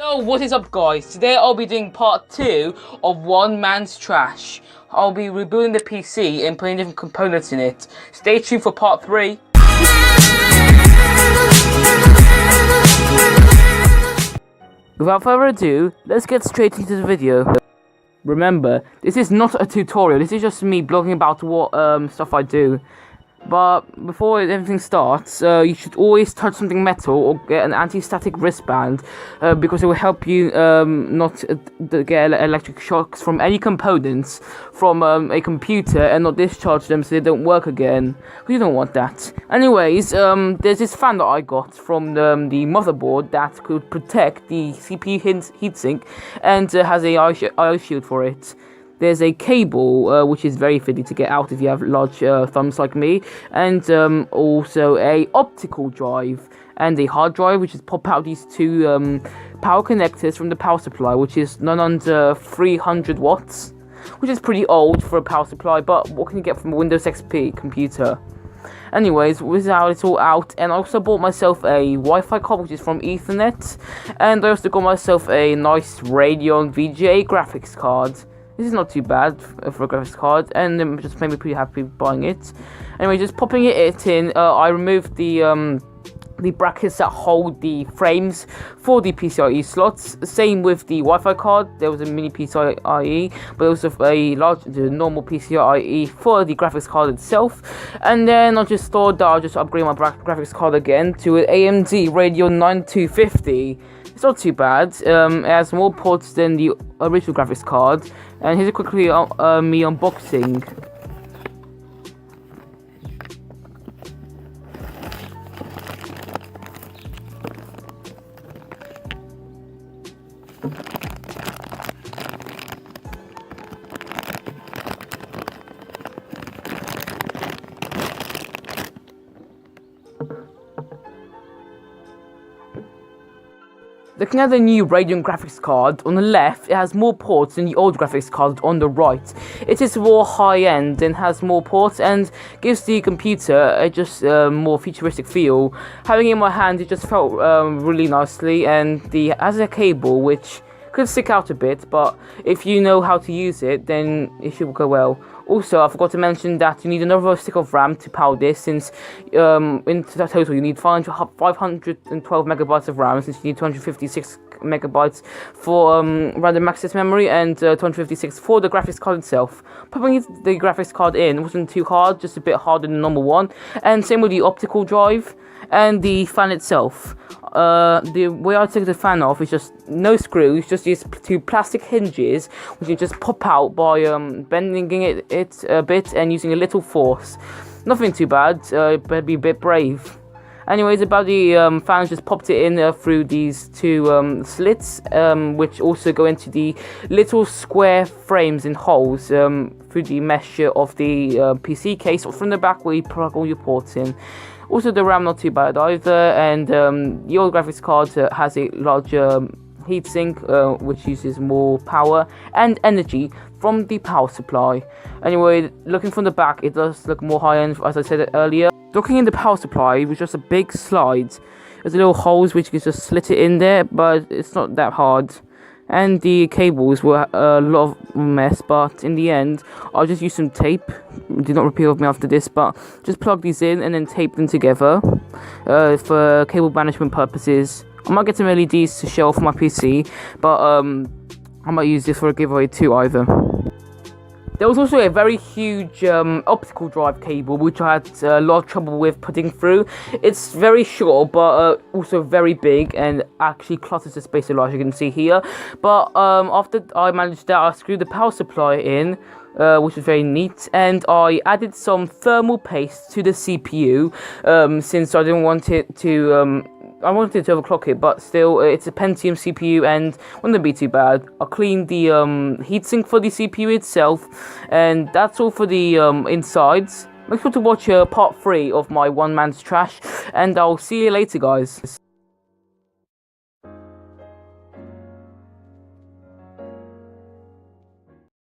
So what is up, guys? Today I'll be doing part 2 of One Man's Trash. I'll be rebuilding the PC and putting different components in it. Stay tuned for part 3. Without further ado, let's get straight into the video. Remember, this is not a tutorial, this is just me blogging about what stuff I do. But before everything starts, you should always touch something metal or get an anti-static wristband because it will help you not get electric shocks from any components from a computer and not discharge them so they don't work again. You don't want that. Anyways, there's this fan that I got from the motherboard that could protect the CPU heatsink and has a eye shield for it. There's a cable, which is very fiddly to get out if you have large thumbs like me, and also a optical drive and a hard drive, which is pop out these two power connectors from the power supply, which is none under 300 watts, which is pretty old for a power supply, but what can you get from a Windows XP computer? Anyways, this is how it's all out, and I also bought myself a Wi-Fi card, which is from Ethernet, and I also got myself a nice Radeon VGA graphics card. This is not too bad for a graphics card, and it just made me pretty happy buying it. Anyway, just popping it in, I removed the brackets that hold the frames for the PCIe slots. Same with the Wi-Fi card. There was a mini PCIe, but also a large, normal PCIe for the graphics card itself. And then I just thought that I'll just upgrade my graphics card again to an AMD Radeon 9250. It's not too bad. It has more ports than the original graphics card. And here's a quickly me unboxing. Looking at the new Radeon graphics card, on the left it has more ports than the old graphics card on the right. It is more high-end and has more ports and gives the computer a just more futuristic feel. Having it in my hand, it just felt really nicely, and it has a cable which could stick out a bit, but if you know how to use it, then it should go well. Also, I forgot to mention that you need another stick of RAM to power this, since in total you need 512 megabytes of RAM, since you need 256 megabytes for random access memory and 256 for the graphics card itself. Popping the graphics card in wasn't too hard, just a bit harder than the normal one, and same with the optical drive and the fan itself. The way I took the fan off is just no screws, just these two plastic hinges which you just pop out by bending it a bit and using a little force. Nothing too bad, but be a bit brave. Anyways, about the fans, just popped it in through these two slits, which also go into the little square frames and holes through the mesh of the PC case, or from the back where you plug all your ports in. Also, the RAM not too bad either, and the old graphics card has a larger heatsink, which uses more power and energy from the power supply. Anyway, looking from the back, it does look more high-end, as I said earlier. Looking in the power supply was just a big slide. There's little holes which you can just slit it in there, but it's not that hard. And the cables were a lot of mess, but in the end, I'll just use some tape. Do not repeat with me after this, but just plug these in and then tape them together for cable management purposes. I might get some LEDs to show off my PC, but I might use this for a giveaway too either. There was also a very huge optical drive cable, which I had a lot of trouble with putting through. It's very short, but also very big, and actually clutters the space a lot, as you can see here. But after I managed that, I screwed the power supply in, which was very neat, and I added some thermal paste to the CPU, since I didn't want it to... I wanted to overclock it, but still, it's a Pentium CPU and wouldn't be too bad. I cleaned the heatsink for the CPU itself, and that's all for the insides. Make sure to watch part 3 of my One Man's Trash, and I'll see you later, guys.